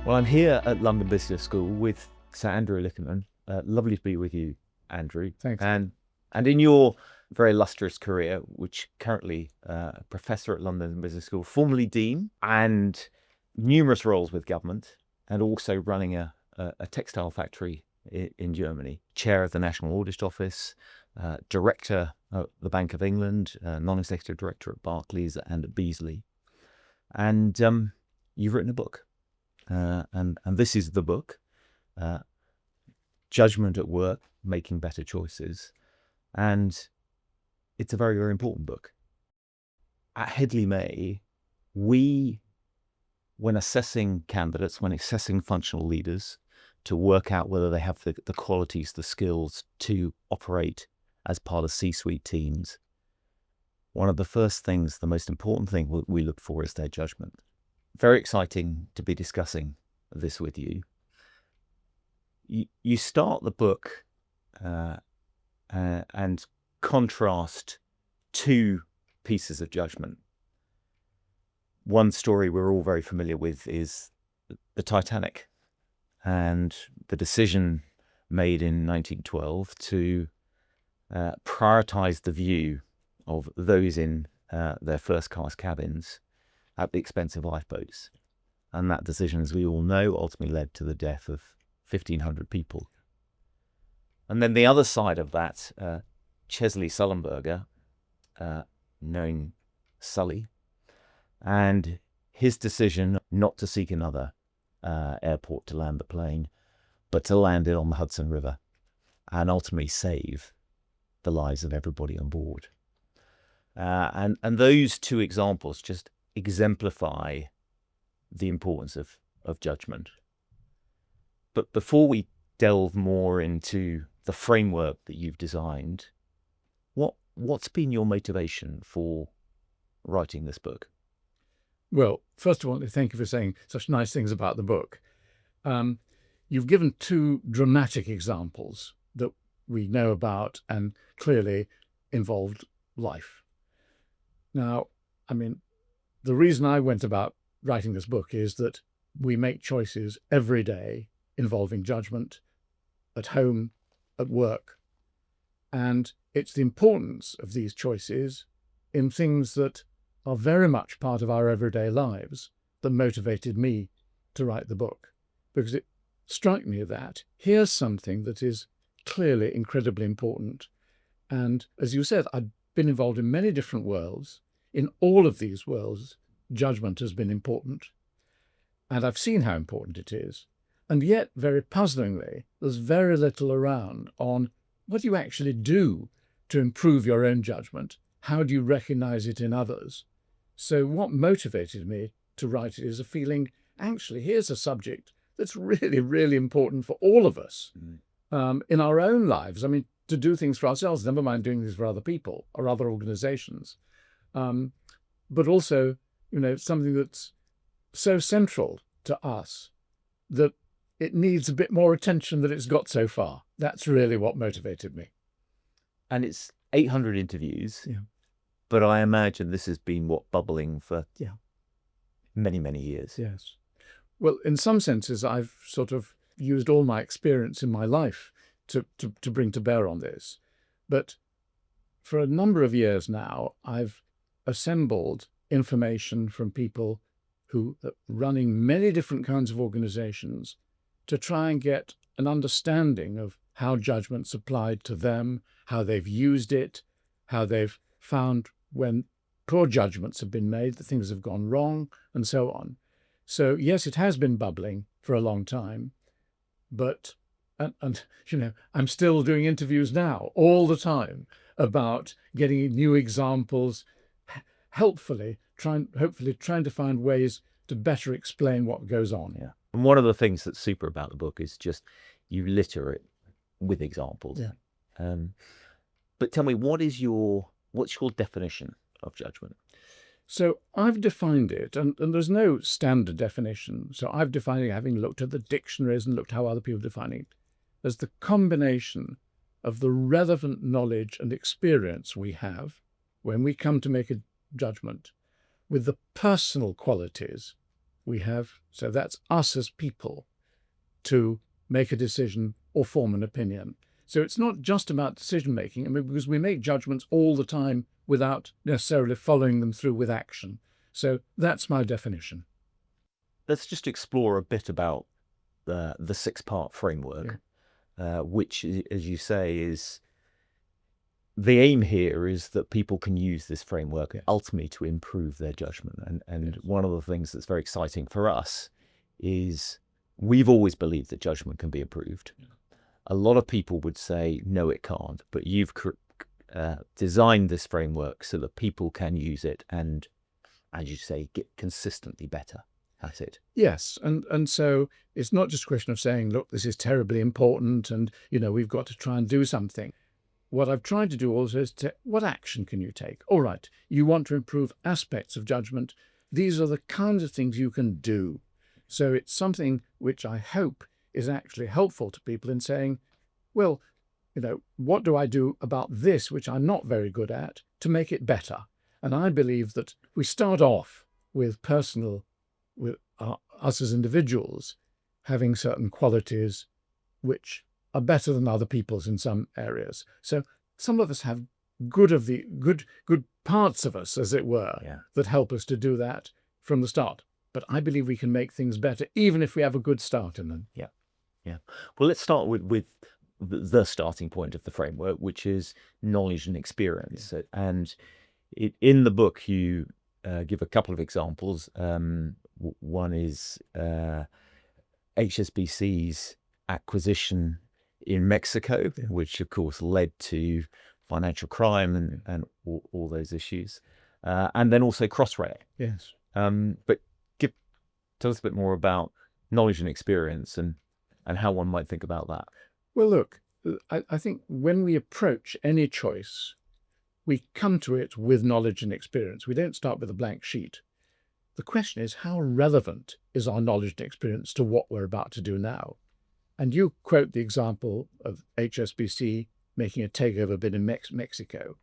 Well, I'm here at London Business School with Sir Andrew Likierman. Lovely to be with you, Andrew. Thanks. And in your very illustrious career, which currently Professor at London Business School, formerly Dean, and numerous roles with government, and also running a textile factory in Germany, Chair of the National Audit Office, Director at the Bank of England, Non-Executive Director at Barclays and at Beazley. And you've written a book. And this is the book, Judgement at Work, Making Better Choices. And it's a very, very important book. At Hedley May, we, when assessing candidates, when assessing functional leaders, to work out whether they have the qualities, the skills to operate as part of C-suite teams, one of the first things, the most important thing we look for is their judgment. Very exciting to be discussing this with you. You start the book and contrast two pieces of judgment. One story we're all very familiar with is the Titanic and the decision made in 1912 to prioritize the view of those in their first class cabins at the expense of lifeboats. And that decision, as we all know, ultimately led to the death of 1,500 people. And then the other side of that, Chesley Sullenberger, knowing Sully, and his decision not to seek another airport to land the plane, but to land it on the Hudson River and ultimately save the lives of everybody on board. And those two examples just exemplify the importance of judgment. But before we delve more into the framework that you've designed, what's been your motivation for writing this book? Well, first of all, thank you for saying such nice things about the book. You've given two dramatic examples that we know about and clearly involved life. Now, the reason I went about writing this book is that we make choices every day involving judgment at home, at work. And it's the importance of these choices in things that are very much part of our everyday lives that motivated me to write the book. Because it struck me that here's something that is clearly incredibly important. And as you said, I've been involved in many different worlds. In all of these worlds, judgment has been important. And I've seen how important it is. And yet, very puzzlingly, there's very little around on what do you actually do to improve your own judgment? How do you recognize it in others? So what motivated me to write it is a feeling, actually, here's a subject that's really, really important for all of us in our own lives. To do things for ourselves, never mind doing things for other people or other organizations. But also, something that's so central to us that it needs a bit more attention than it's got so far. That's really what motivated me. And it's 800 interviews, but I imagine this has been bubbling for many, many years. Yes. Well, in some senses, I've sort of used all my experience in my life to bring to bear on this. But for a number of years now, I've assembled information from people who are running many different kinds of organizations to try and get an understanding of how judgment's applied to them, how they've used it, how they've found when poor judgments have been made, that things have gone wrong, and so on. So yes, it has been bubbling for a long time, but I'm still doing interviews now all the time about getting new examples, hopefully trying to find ways to better explain what goes on here. And one of the things that's super about the book is just you litter it with examples. But tell me, what's your definition of judgment? So I've defined it, and there's no standard definition. So I've defined it, having looked at the dictionaries and looked how other people define it, as the combination of the relevant knowledge and experience we have when we come to make a judgment with the personal qualities So that's us as people to make a decision or form an opinion. So it's not just about decision making, I mean, because we make judgments all the time without necessarily following them through with action. So that's my definition. Let's just explore a bit about the 6-part framework, which, as you say, is the aim here is that people can use this framework ultimately to improve their judgment. And one of the things that's very exciting for us is we've always believed that judgment can be improved. A lot of people would say, no, it can't, but you've designed this framework so that people can use it and, as you say, get consistently better at it. Yes, and so it's not just a question of saying, look, this is terribly important and, we've got to try and do something. What I've tried to do also is what action can you take? All right, you want to improve aspects of judgment. These are the kinds of things you can do. So it's something which I hope is actually helpful to people in saying, well, what do I do about this, which I'm not very good at, to make it better? And I believe that we start off with us as individuals having certain qualities which are better than other people's in some areas. So some of us have good parts of us, as it were, that help us to do that from the start. But I believe we can make things better even if we have a good start in them. Yeah. Well, let's start with the starting point of the framework, which is knowledge and experience. And in the book, you give a couple of examples. One is HSBC's acquisition in Mexico, which of course led to financial crime and all those issues, and then also Crossrail. Yes. But tell us a bit more about knowledge and experience and how one might think about that. Well, look, I think when we approach any choice, we come to it with knowledge and experience. We don't start with a blank sheet. The question is, how relevant is our knowledge and experience to what we're about to do now? And you quote the example of HSBC making a takeover bid in Mexico.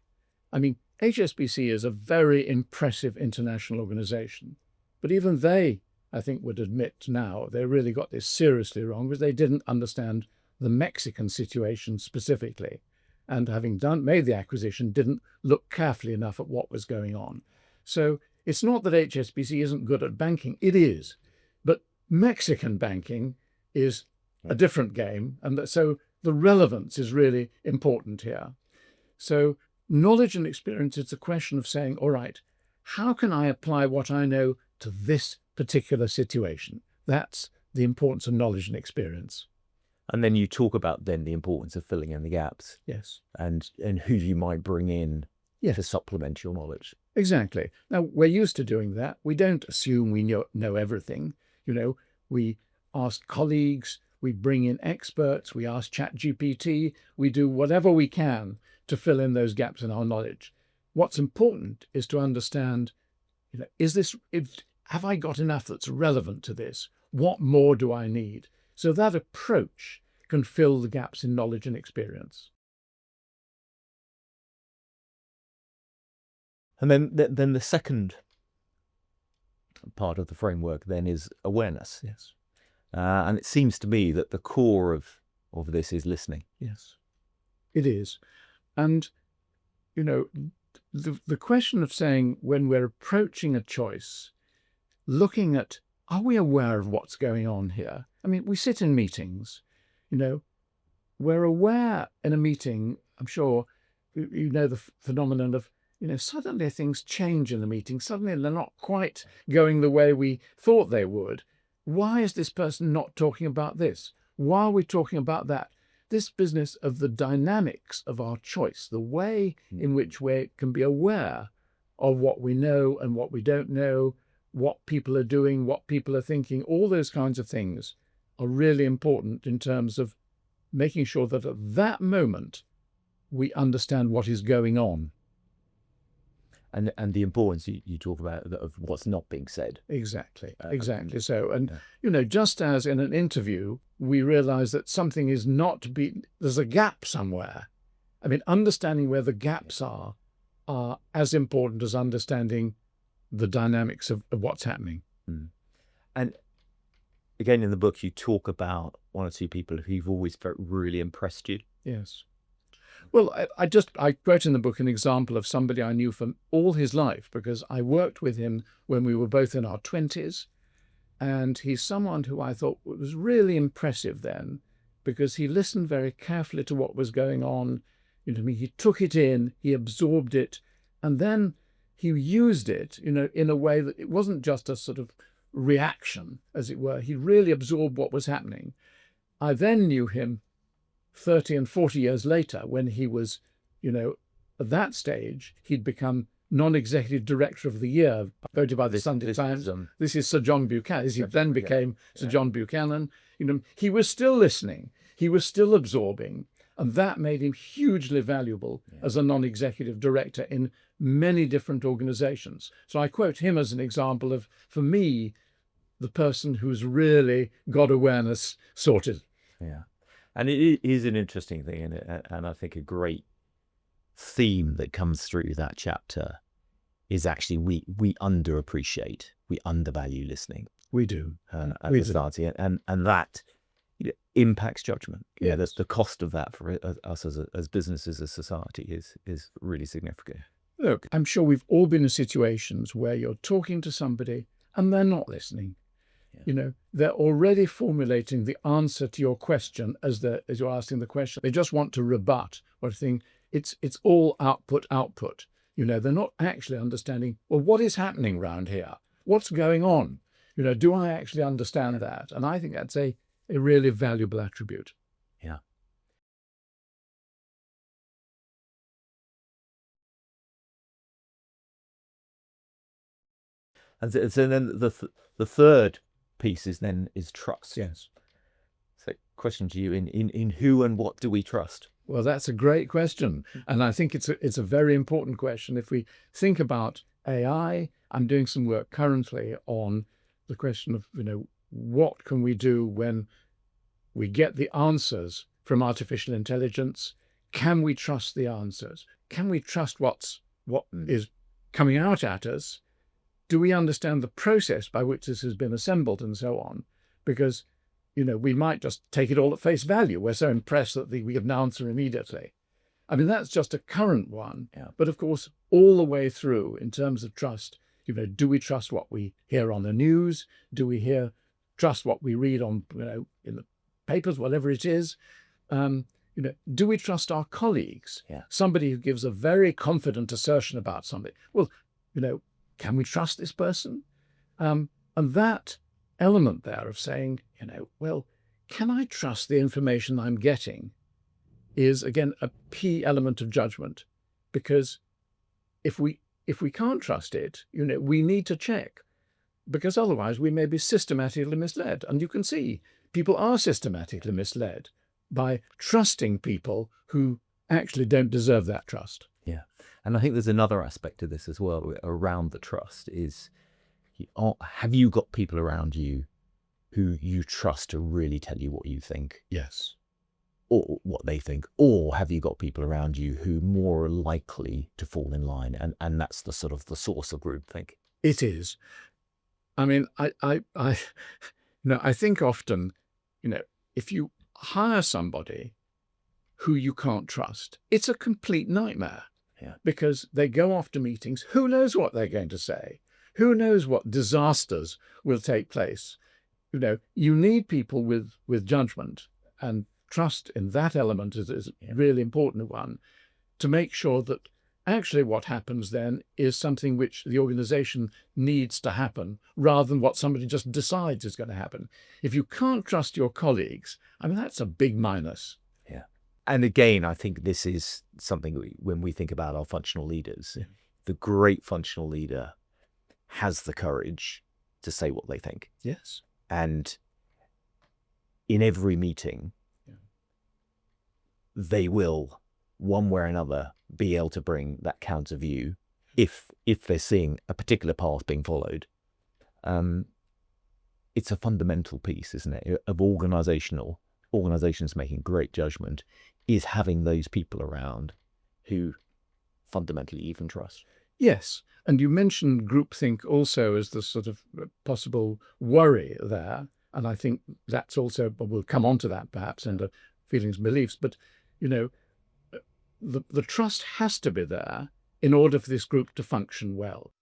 I mean, HSBC is a very impressive international organization, but even they, I think, would admit now they really got this seriously wrong because they didn't understand the Mexican situation specifically, and having made the acquisition, didn't look carefully enough at what was going on. So it's not that HSBC isn't good at banking, it is, but Mexican banking is a different game, and so the relevance is really important here. So knowledge and experience is a question of saying, all right, how can I apply what I know to this particular situation? That's the importance of knowledge and experience. And then you talk about then the importance of filling in the gaps. Yes. And who you might bring in to supplement your knowledge. Exactly. Now, we're used to doing that. We don't assume we know everything. We ask colleagues, we bring in experts, we ask ChatGPT, we do whatever we can to fill in those gaps in our knowledge. What's important is to understand, have I got enough that's relevant to this? What more do I need? So that approach can fill the gaps in knowledge and experience. And then the second part of the framework then is awareness. Yes. And it seems to me that the core of this is listening. Yes, it is. And, the question of saying when we're approaching a choice, looking at, are we aware of what's going on here? I mean, we sit in meetings, we're aware in a meeting, I'm sure the phenomenon of, suddenly things change in the meeting. Suddenly they're not quite going the way we thought they would. Why is this person not talking about this? Why are we talking about that? This business of the dynamics of our choice, the way in which we can be aware of what we know and what we don't know, what people are doing, what people are thinking, all those kinds of things are really important in terms of making sure that at that moment we understand what is going on. And the importance you talk about of what's not being said. Exactly. So, and just as in an interview, we realize that something is there's a gap somewhere. I mean, understanding where the gaps are as important as understanding the dynamics of what's happening. And again, in the book, you talk about one or two people who've always felt really impressed you. Yes. Well, I quote in the book an example of somebody I knew for all his life, because I worked with him when we were both in our 20s. And he's someone who I thought was really impressive then, because he listened very carefully to what was going on. He took it in, he absorbed it, and then he used it, in a way that it wasn't just a sort of reaction, as it were. He really absorbed what was happening. I then knew him 30 and 40 years later, when he was, at that stage, he'd become non-executive director of the year, voted by the Sunday Times. This is Sir John Buchanan. He then became Sir John Buchanan. He was still listening. He was still absorbing. And that made him hugely valuable as a non-executive director in many different organizations. So I quote him as an example of, for me, the person who's really got awareness sorted. Yeah. And it is an interesting thing, and I think a great theme that comes through that chapter is actually we underappreciate, we undervalue listening. We do. As a society, and that impacts judgment. Yeah, that's the cost of that for us as businesses, as society is really significant. Look, I'm sure we've all been in situations where you're talking to somebody and they're not listening. They're already formulating the answer to your question as you're asking the question. They just want to rebut or think it's all output. They're not actually understanding, well, what is happening around here? What's going on? Do I actually understand that? And I think that's a really valuable attribute. Yeah. And so then the third piece is trust. Yes. So question to you, in who and what do we trust? Well, that's a great question. And I think it's a very important question. If we think about AI, I'm doing some work currently on the question of, what can we do when we get the answers from artificial intelligence? Can we trust the answers? Can we trust what is coming out at us? Do we understand the process by which this has been assembled and so on? Because, we might just take it all at face value. We're so impressed that we get an answer immediately. I mean, that's just a current one. Yeah. But of course, all the way through, in terms of trust, do we trust what we hear on the news? Do we trust what we read on, in the papers, whatever it is? Do we trust our colleagues? Yeah. Somebody who gives a very confident assertion about something. Well, can we trust this person? And that element there of saying, well, can I trust the information I'm getting is, again, a key element of judgment. Because if we can't trust it, we need to check, because otherwise we may be systematically misled. And you can see people are systematically misled by trusting people who actually don't deserve that trust. Yeah. And I think there's another aspect to this as well around the trust is, have you got people around you who you trust to really tell you what you think? Yes. Or what they think? Or have you got people around you who more are likely to fall in line? And that's the sort of the source of groupthink. It is. I mean, I think often, if you hire somebody who you can't trust, it's a complete nightmare. Yeah. Because they go off to meetings. Who knows what they're going to say? Who knows what disasters will take place? You need people with judgment, and trust in that element is a really important one, to make sure that actually what happens then is something which the organization needs to happen, rather than what somebody just decides is going to happen. If you can't trust your colleagues, I mean, that's a big minus. Yeah. And again, I think this is something when we think about our functional leaders, the great functional leader has the courage to say what they think. Yes. And in every meeting, they will, one way or another, be able to bring that counter view if they're seeing a particular path being followed. It's a fundamental piece, isn't it, of organizations making great judgment, is having those people around who fundamentally even trust. Yes. And you mentioned groupthink also as the sort of possible worry there. And I think that's also, but we'll come on to that perhaps under feelings and beliefs. But, you know, the trust has to be there in order for this group to function well.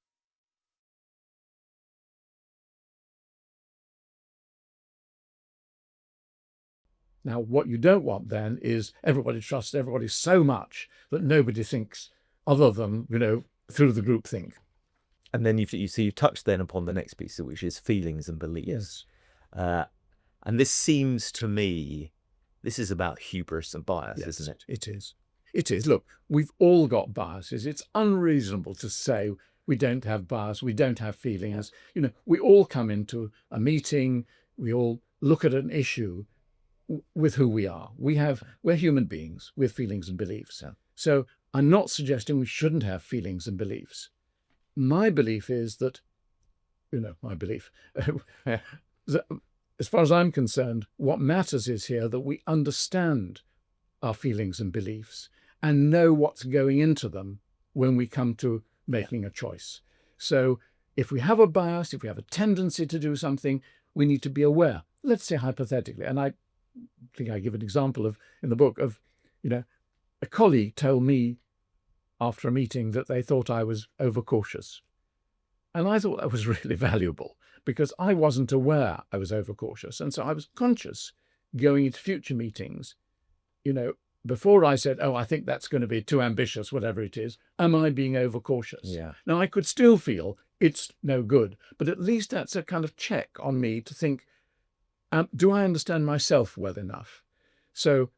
Now, what you don't want then is everybody trusts everybody so much that nobody thinks other than, through the group think. And then you've touched then upon the next piece, which is feelings and beliefs. Yes. And this seems to me, this is about hubris and bias, Yes, isn't it? it is. It is. Look, we've all got biases. It's unreasonable to say we don't have bias, we don't have feelings. We all come into a meeting, we all look at an issue with who we are. We're human beings with feelings and beliefs. Yeah. So I'm not suggesting we shouldn't have feelings and beliefs. My belief is that, as far as I'm concerned, what matters is here that we understand our feelings and beliefs and know what's going into them when we come to making a choice. So if we have a bias, if we have a tendency to do something, we need to be aware. Let's say hypothetically, and I think I give an example in the book of, a colleague told me after a meeting that they thought I was overcautious. And I thought that was really valuable because I wasn't aware I was overcautious. And so I was conscious going into future meetings, before I said, oh, I think that's going to be too ambitious, whatever it is, am I being overcautious? Yeah. Now, I could still feel it's no good, but at least that's a kind of check on me to think, do I understand myself well enough? So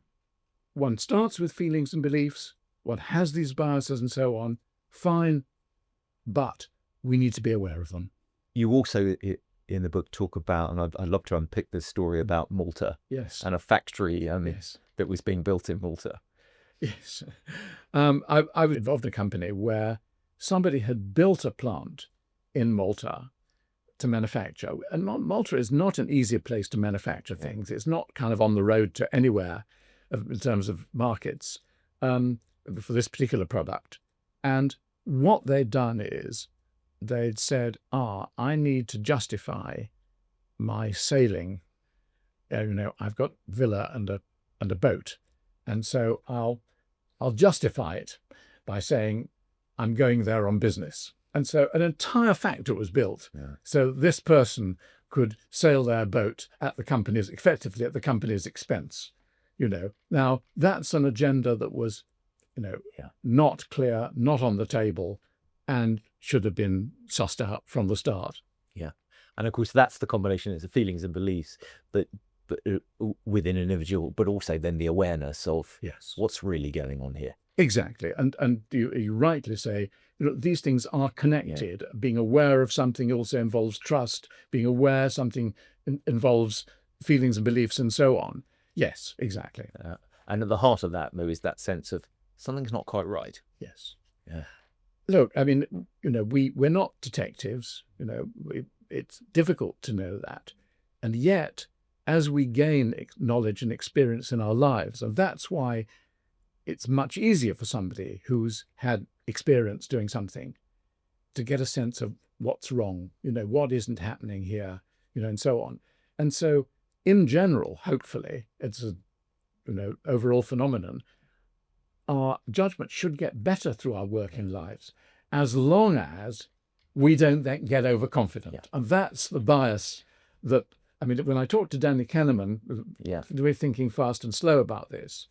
one starts with feelings and beliefs, one has these biases and so on, fine, but we need to be aware of them. You also, in the book, talk about, and I'd love to unpick this story about Malta. Yes. And a factory Yes. that was being built in Malta. Yes. I was involved in a company where somebody had built a plant in Malta to manufacture. And Malta is not an easy place to manufacture things. It's not kind of on the road to anywhere in terms of markets for this particular product. And what they'd done is they'd said, I need to justify my sailing. I've got villa and a boat. And so I'll justify it by saying I'm going there on business. And so an entire factory was built. Yeah. So this person could sail their boat effectively at the company's expense. Now that's an agenda that was, not clear, not on the table, and should have been sussed out from the start. Yeah. And of course, that's the combination of the feelings and beliefs but within an individual, but also then the awareness of what's really going on here. Exactly. And you rightly say, these things are connected. Yeah. Being aware of something also involves trust. Being aware something involves feelings and beliefs and so on. Yes, exactly. And at the heart of that, though, is that sense of something's not quite right. Yes. Yeah. Look, I mean, we're not detectives. It's difficult to know that. And yet, as we gain knowledge and experience in our lives, and that's why it's much easier for somebody who's had experience doing something to get a sense of what's wrong, what isn't happening here, and so on. And so in general, hopefully, it's a, overall phenomenon. Our judgment should get better through our working lives as long as we don't then get overconfident. Yeah. And that's the bias that, when I talked to Danny Kahneman, we're thinking fast and slow about this.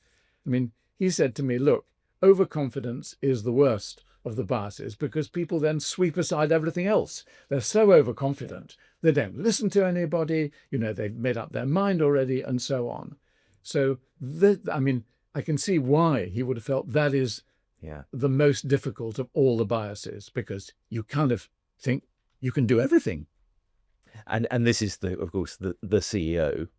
He said to me, look, overconfidence is the worst of the biases because people then sweep aside everything else. They're so overconfident, they don't listen to anybody, they've made up their mind already and so on. So, I can see why he would have felt that is the most difficult of all the biases, because you kind of think you can do everything. And this is, of course, the CEO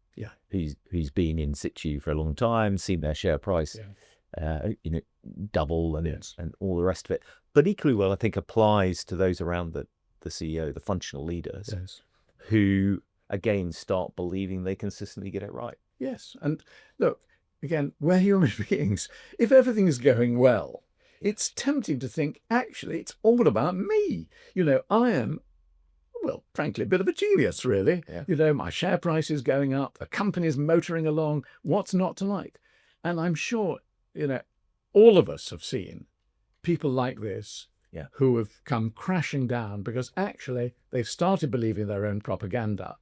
who's been in situ for a long time, seen their share price double and all the rest of it. But equally well, I think applies to those around the CEO, the functional leaders, who, again, start believing they consistently get it right. Yes. And look, again, we're human beings. If everything is going well, it's tempting to think, actually, it's all about me. I am, well, frankly, a bit of a genius, really. Yeah. My share price is going up, the company's motoring along. What's not to like? And I'm sure, all of us have seen people like this Yeah. who have come crashing down because actually they've started believing their own propaganda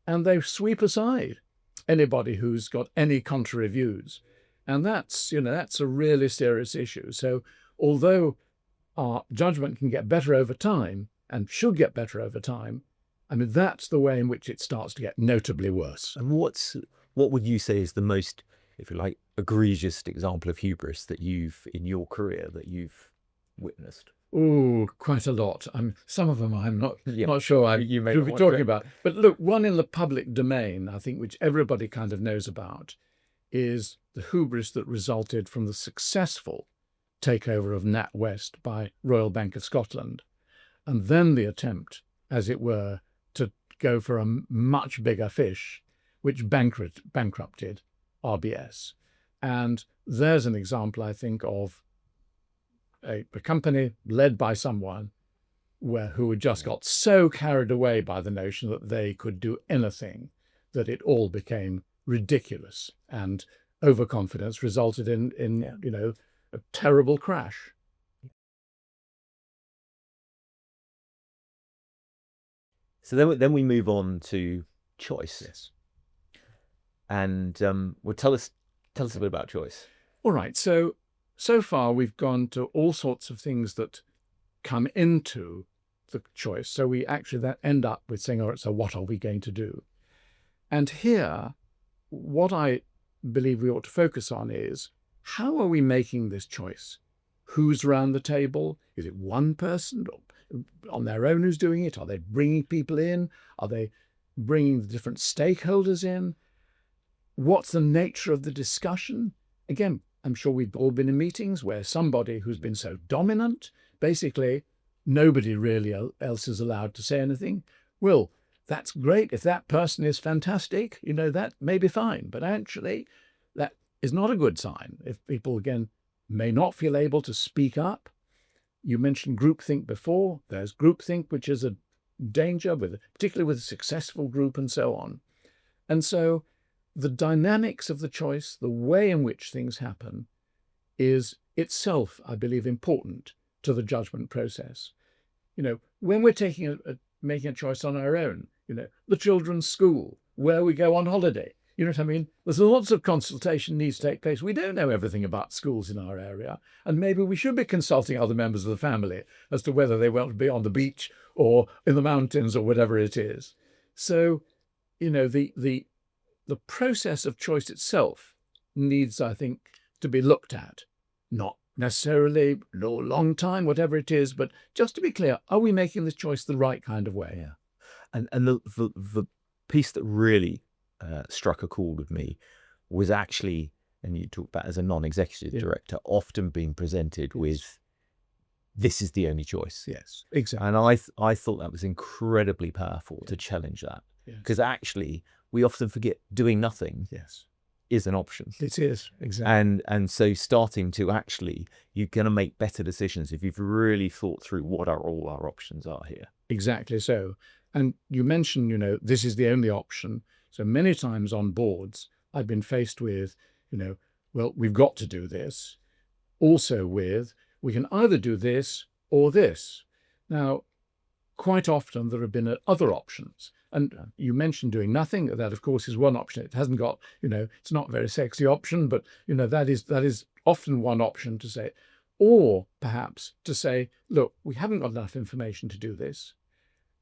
and they sweep aside anybody who's got any contrary views. And that's a really serious issue. So although our judgment can get better over time and should get better over time, I mean, that's the way in which it starts to get notably worse. And what would you say is the most, if you like, egregious example of hubris that you've in your career that you've witnessed? Oh, quite a lot. Some of them I'm not sure I You may should not be want to- talking about. But look, one in the public domain, I think, which everybody kind of knows about, is the hubris that resulted from the successful takeover of NatWest by Royal Bank of Scotland, and then the attempt, as it were, to go for a much bigger fish, which bankrupted RBS. And there's an example, I think, of a company led by someone who had just got so carried away by the notion that they could do anything that it all became ridiculous, and overconfidence resulted in a terrible crash. So then we move on to choice. Yes. And well, tell us a bit about choice. All right. So far we've gone to all sorts of things that come into the choice. So we actually then end up with saying, all right, so what are we going to do? And here, what I believe we ought to focus on is, how are we making this choice? Who's round the table? Is it one person on their own who's doing it? Are they bringing people in? Are they bringing the different stakeholders in? What's the nature of the discussion? Again, I'm sure we've all been in meetings where somebody who's been so dominant, basically nobody really else is allowed to say anything. Well, that's great. If that person is fantastic, that may be fine. But actually, that is not a good sign. If people, again, may not feel able to speak up. You mentioned groupthink before. There's groupthink, which is a danger, particularly with a successful group and so on. And so the dynamics of the choice, the way in which things happen, is itself, I believe, important to the judgment process. When we're making a choice on our own, the children's school, where we go on holiday, you know what I mean? There's lots of consultation needs to take place. We don't know everything about schools in our area, and maybe we should be consulting other members of the family as to whether they want to be on the beach or in the mountains or whatever it is. So, the process of choice itself needs, I think, to be looked at, not necessarily no long time, whatever it is, but just to be clear, are we making this choice the right kind of way? Yeah. And the piece that really struck a chord with me was actually, and you talk about as a non-executive director, often being presented with, this is the only choice. Yes, exactly. And I thought that was incredibly powerful to challenge that, because actually we often forget doing nothing is an option. It is, exactly. And so starting to actually, you're going to make better decisions if you've really thought through what all our options are here. Exactly so. And you mentioned, this is the only option. So many times on boards, I've been faced with, well, we've got to do this. Also with, we can either do this or this. Now, quite often there have been other options. And you mentioned doing nothing. That, of course, is one option. It hasn't got, it's not a very sexy option, but, that is often one option to say. Or perhaps to say, look, we haven't got enough information to do this.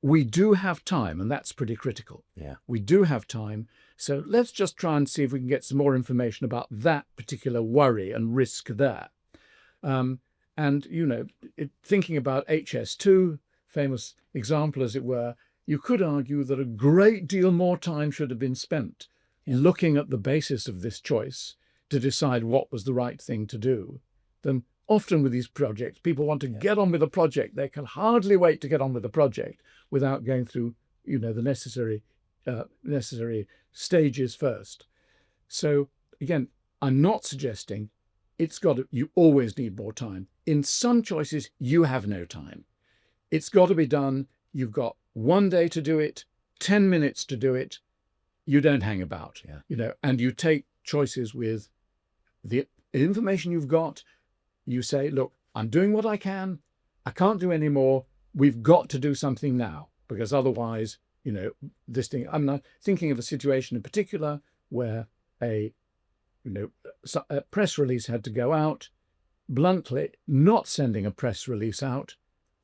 We do have time, and that's pretty critical. Yeah. We do have time. So let's just try and see if we can get some more information about that particular worry and risk there. And, thinking about HS2, famous example, as it were, you could argue that a great deal more time should have been spent looking at the basis of this choice to decide what was the right thing to do. Then often with these projects, people want to get on with the project. They can hardly wait to get on with the project without going through, the necessary stages first. So again, I'm not suggesting you always need more time. in some choices, you have no time. It's got to be done. You've got 1 day to do it, 10 minutes to do it. You don't hang about, and you take choices with the information you've got. You say, look, I'm doing what I can. I can't do any more. We've got to do something now, because otherwise, this thing, I'm not thinking of a situation in particular where a press release had to go out. Bluntly, not sending a press release out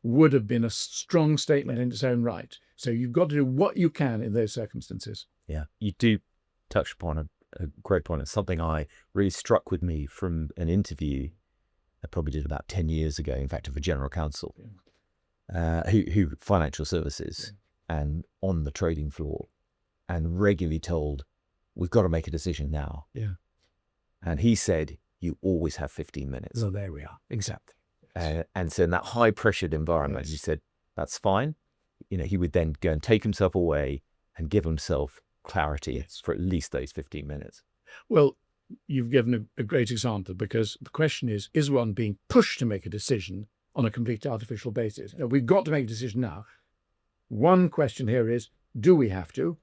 would have been a strong statement in its own right. So you've got to do what you can in those circumstances. Yeah, you do touch upon a great point. It's something I really struck with me from an interview I probably did about 10 years ago, in fact, of a general counsel who financial services and on the trading floor, and regularly told, we've got to make a decision now. Yeah. And he said, you always have 15 minutes. So there we are. Exactly. And so in that high pressured environment, he said, that's fine. He would then go and take himself away and give himself clarity for at least those 15 minutes. Well, you've given a great example, because the question is one being pushed to make a decision on a completely artificial basis? We've got to make a decision now. One question here is, do we have to?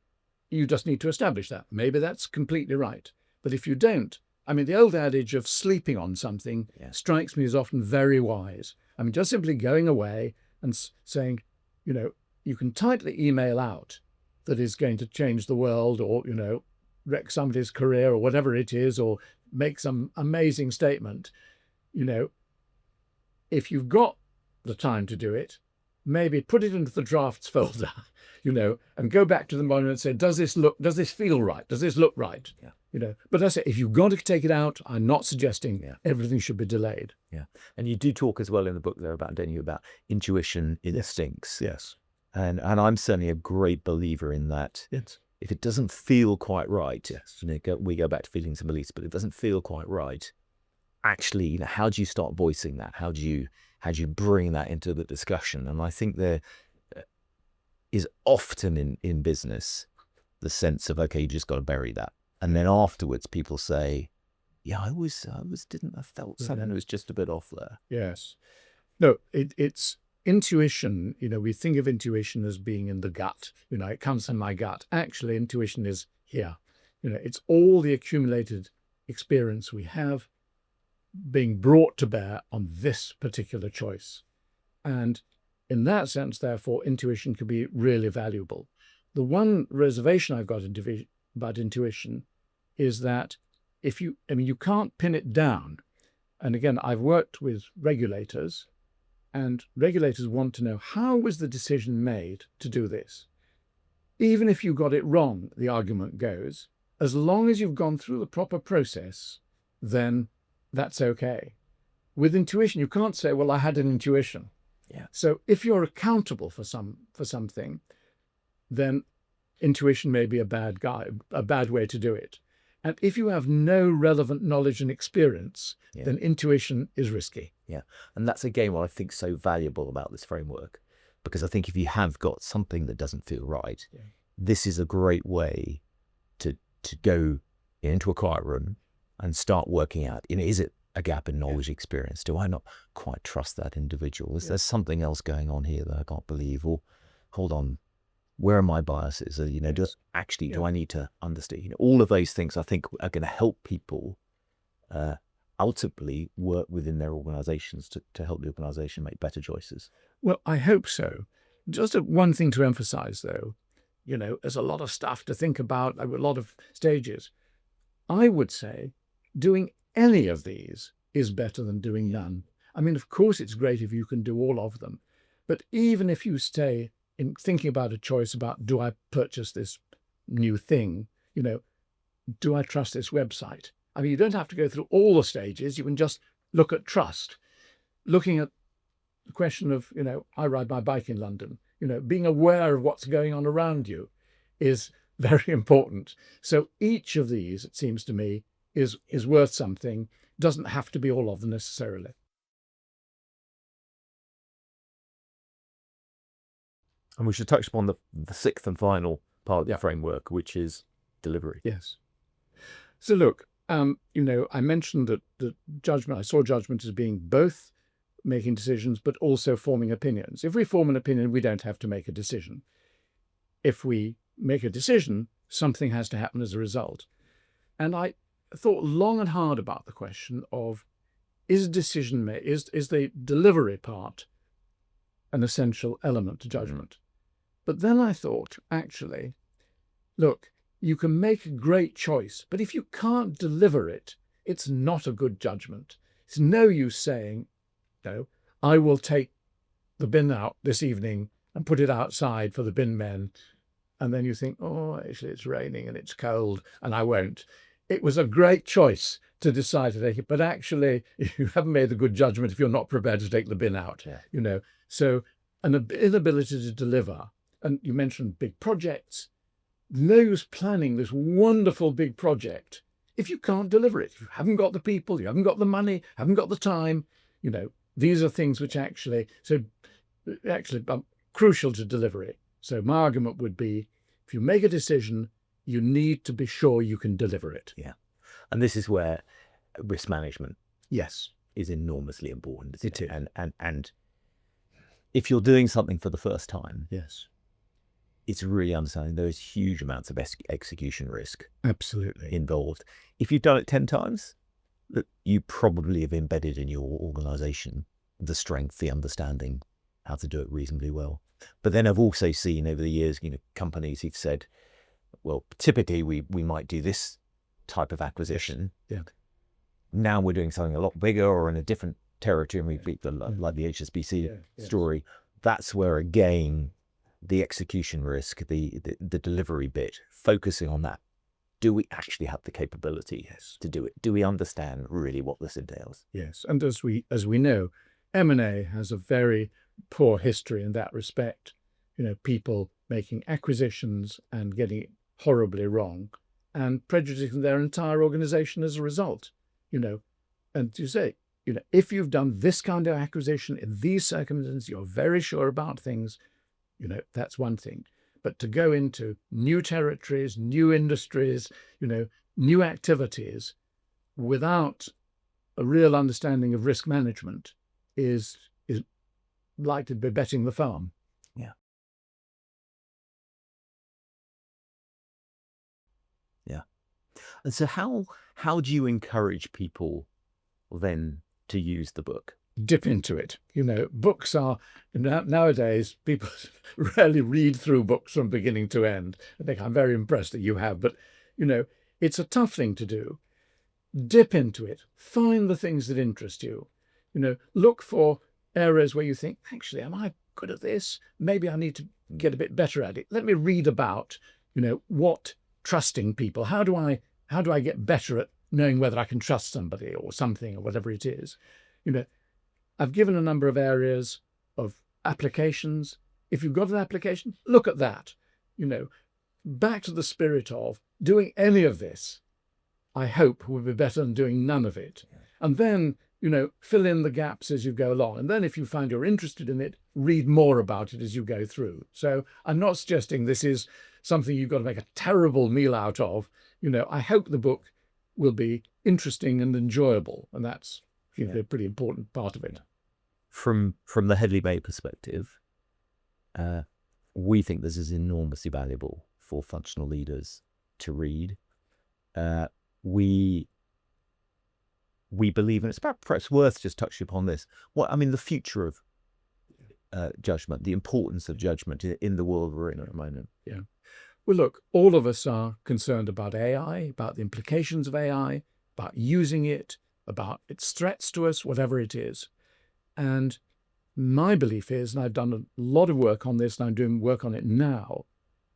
You just need to establish that. Maybe that's completely right. But if you don't, the old adage of sleeping on something strikes me as often very wise. Just simply going away and saying, you can tightly email out that is going to change the world, or, wreck somebody's career or whatever it is, or make some amazing statement. If you've got the time to do it, maybe put it into the drafts folder, and go back to the morning and say, does this feel right? Does this look right? But that's it. If you've got to take it out, I'm not suggesting everything should be delayed. Yeah. And you do talk as well in the book there about, don't you, about intuition, instincts. Yes. And I'm certainly a great believer in that. Yes. If it doesn't feel quite right, we go back to feelings and beliefs, but it doesn't feel quite right. Actually, how do you start voicing that? How do you bring that into the discussion? And I think there is often in business the sense of, okay, you just got to bury that. And then afterwards people say, yeah, I felt something, it was just a bit off there. Yes. No, it's intuition. We think of intuition as being in the gut. It comes from my gut. Actually, intuition is here. It's all the accumulated experience we have being brought to bear on this particular choice. And in that sense, therefore, intuition can be really valuable. The one reservation I've got about intuition is that you can't pin it down. And again, I've worked with regulators, and regulators want to know, how was the decision made to do this? Even if you got it wrong, the argument goes, as long as you've gone through the proper process, then that's okay. With intuition, you can't say, well, I had an intuition. Yeah. So if you're accountable for something, then intuition may be a bad way to do it. And if you have no relevant knowledge and experience, then intuition is risky. Yeah. And that's again what I think is so valuable about this framework, because I think if you have got something that doesn't feel right, this is a great way to go into a quiet room and start working out, is it a gap in knowledge experience? Do I not quite trust that individual? Is there something else going on here that I can't believe? Or hold on, where are my biases? Do I need to understand? All of those things I think are going to help people ultimately work within their organizations to help the organization make better choices. Well, I hope so. Just one thing to emphasize, though, there's a lot of stuff to think about, a lot of stages. I would say doing any of these is better than doing none. Of course, it's great if you can do all of them. But even if you stay in thinking about a choice about, do I purchase this new thing? Do I trust this website? You don't have to go through all the stages. You can just look at trust. Looking at the question of, I ride my bike in London, being aware of what's going on around you is very important. So each of these, it seems to me, is worth something. Doesn't have to be all of them necessarily. And we should touch upon the sixth and final part of the framework, which is delivery. Yes. So look, I mentioned that Judgement, I saw Judgement as being both making decisions, but also forming opinions. If we form an opinion, we don't have to make a decision. If we make a decision, something has to happen as a result. And I thought long and hard about the question of, is the delivery part an essential element to judgment? But then I thought, actually, look, you can make a great choice, but if you can't deliver it, it's not a good judgment. It's no use saying, no, I will take the bin out this evening and put it outside for the bin men. And then you think, oh, actually it's raining and it's cold and I won't. It was a great choice to decide to take it, but actually you haven't made a good judgment if you're not prepared to take the bin out, So an inability to deliver. And you mentioned big projects. No use planning this wonderful big project if you can't deliver it. If you haven't got the people, you haven't got the money, haven't got the time, these are things which actually are crucial to delivery. So my argument would be, if you make a decision, you need to be sure you can deliver it. Yeah. And this is where risk management Yes, is enormously important. it is. And if you're doing something for the first time, Yes, it's really understanding there's huge amounts of execution risk absolutely. involved. If you've done it 10 times, you probably have embedded in your organization the strength, the understanding, how to do it reasonably well. But then I've also seen over the years, companies who've said, well, typically we might do this type of acquisition. Yeah. Now we're doing something a lot bigger or in a different territory, and we beat like the HSBC story. That's where, again, the execution risk, the delivery bit, focusing on that. Do we actually have the capability to do it? Do we understand really what this entails? Yes, and as we know, M&A has a very poor history in that respect. People making acquisitions and getting it horribly wrong and prejudicing their entire organization as a result. And you say, if you've done this kind of acquisition in these circumstances, you're very sure about things, that's one thing. But to go into new territories, new industries, new activities without a real understanding of risk management is like to be betting the farm. Yeah. Yeah. And so how do you encourage people then to use the book? Dip into it. Books are, nowadays, people rarely read through books from beginning to end. I think I'm very impressed that you have, but, it's a tough thing to do. Dip into it. Find the things that interest you. Look for areas where you think, actually, am I good at this? Maybe I need to get a bit better at it. Let me read about, what trusting people. How do I get better at knowing whether I can trust somebody or something or whatever it is? I've given a number of areas of applications. If you've got an application, look at that. Back to the spirit of doing any of this, I hope, will be better than doing none of it. And then, fill in the gaps as you go along. And then if you find you're interested in it, read more about it as you go through. So I'm not suggesting this is something you've got to make a terrible meal out of. I hope the book will be interesting and enjoyable. And that's a pretty important part of it. From the Hedley Bay perspective, we think this is enormously valuable for functional leaders to read. We believe, and it's perhaps worth just touching upon this. The future of judgment, the importance of judgment in the world we're in at the moment. Yeah. Well, look, all of us are concerned about AI, about the implications of AI, about using it, about its threats to us, whatever it is. And my belief is, and I've done a lot of work on this, and I'm doing work on it now,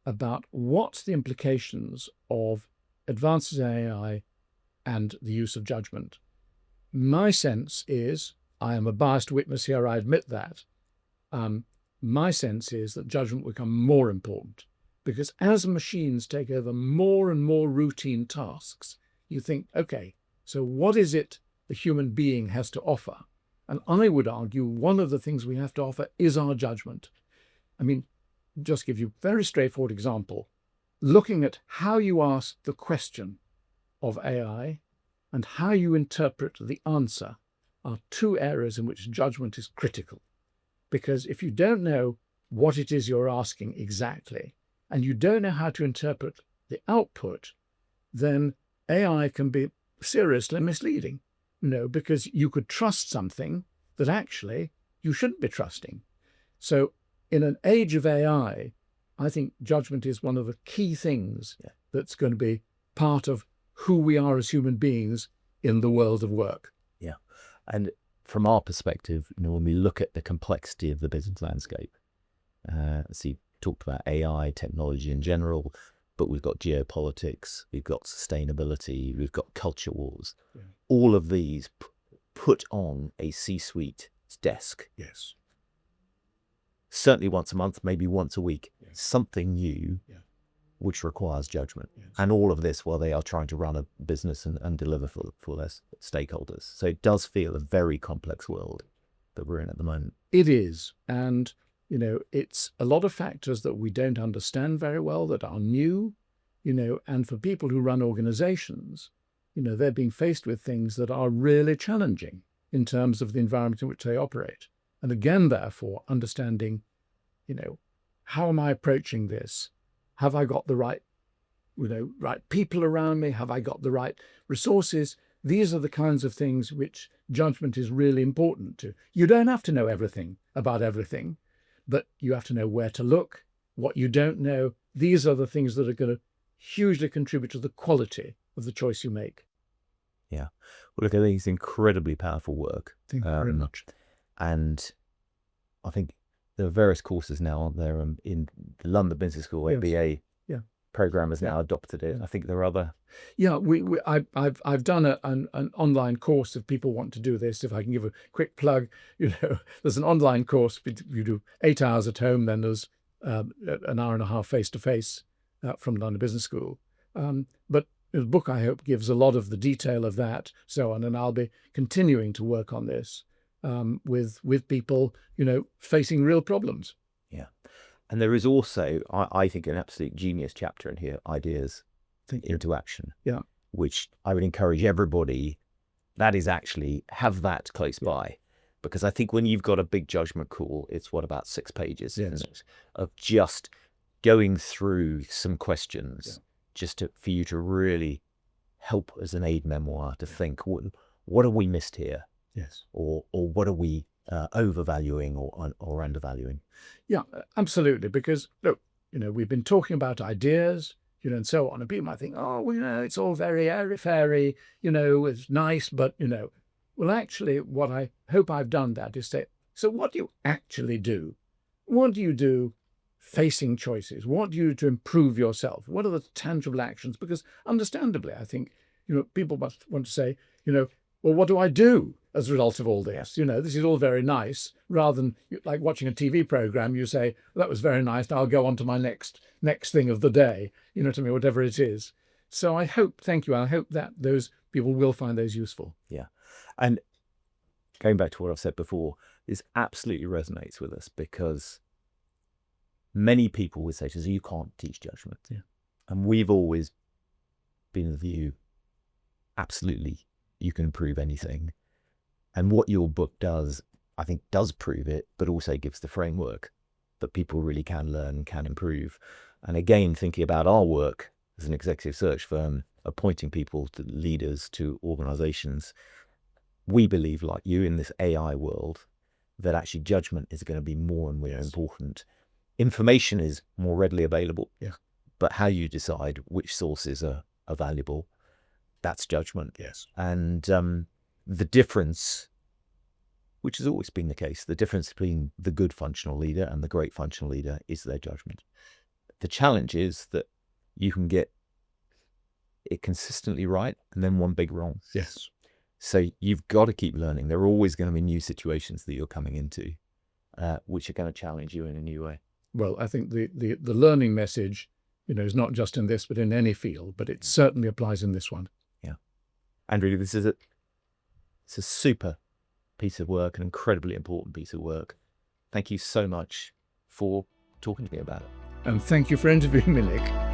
about what's the implications of advances in AI and the use of judgment. My sense is, I am a biased witness here, I admit that. My sense is that judgment will become more important, because as machines take over more and more routine tasks, you think, okay, so what is it the human being has to offer? And I would argue one of the things we have to offer is our judgment. Just give you a very straightforward example. Looking at how you ask the question of AI and how you interpret the answer, are two areas in which judgment is critical. Because if you don't know what it is you're asking exactly, and you don't know how to interpret the output, then AI can be seriously misleading. Because you could trust something that actually you shouldn't be trusting. So in an age of AI, I think judgment is one of the key things that's going to be part of who we are as human beings in the world of work. Yeah. And from our perspective, when we look at the complexity of the business landscape, so you talked about AI, technology in general, but we've got geopolitics, we've got sustainability, we've got culture wars. Yeah. All of these put on a C-suite desk. Yes. Certainly once a month, maybe once a week, something new, which requires judgment. Yes. And all of this while they are trying to run a business and deliver for their stakeholders. So it does feel a very complex world that we're in at the moment. It is. And, it's a lot of factors that we don't understand very well, that are new, and for people who run organizations, they're being faced with things that are really challenging in terms of the environment in which they operate. And again, therefore, understanding, how am I approaching this? Have I got the right people around me? Have I got the right resources? These are the kinds of things which judgment is really important to. You don't have to know everything about everything, but you have to know where to look, what you don't know. These are the things that are going to hugely contribute to the quality of the choice you make. Yeah. Well, look, I think it's incredibly powerful work. Thank you very much. And I think there are various courses now, aren't there, in the London Business School, ABA program has now adopted it. I think there are other. Yeah, I've done an online course if people want to do this. If I can give a quick plug, there's an online course. You do 8 hours at home, then there's an hour and a half face-to-face from London Business School. But the book, I hope, gives a lot of the detail of that, so on. And I'll be continuing to work on this with people, facing real problems. Yeah. And there is also, I think, an absolute genius chapter in here, Ideas into Action. Yeah. Which I would encourage everybody, that is actually, have that close by. Because I think when you've got a big judgment call, it's about 6 pages, isn't it? Of just going through some questions, just for you to really help as an aid memoir to think, what have we missed here? Yes. Or what are we overvaluing or undervaluing? Yeah, absolutely. Because look, we've been talking about ideas, and so on, and people might think, oh, it's all very airy-fairy, it's nice, but well, actually, what I hope I've done that is say, so what do you actually do? What do you do facing choices? What do you do to improve yourself? What are the tangible actions? Because understandably, I think, people must want to say, well, what do I do as a result of all this? This is all very nice. Rather than like watching a TV program, you say, well, that was very nice. Now I'll go on to my next thing of the day, to me, whatever it is. So I hope, thank you. I hope that those people will find those useful. Yeah. And going back to what I've said before, this absolutely resonates with us because many people would say to us, you can't teach judgment. Yeah. And we've always been of the view, absolutely, you can improve anything. And what your book does, I think, does prove it, but also gives the framework that people really can learn, can improve. And again, thinking about our work as an executive search firm, appointing people to leaders, to organizations, we believe, like you, in this AI world, that actually judgment is going to be more and more important. Information is more readily available, but how you decide which sources are valuable, that's judgment. Yes. And the difference, which has always been the case, the difference between the good functional leader and the great functional leader is their judgment. The challenge is that you can get it consistently right and then one big wrong. Yes. So you've got to keep learning. There are always going to be new situations that you're coming into, which are going to challenge you in a new way. Well, I think the learning message, is not just in this, but in any field, but it certainly applies in this one. Yeah. Andrew, it's a super piece of work, an incredibly important piece of work. Thank you so much for talking to me about it. And thank you for interviewing me, Nick.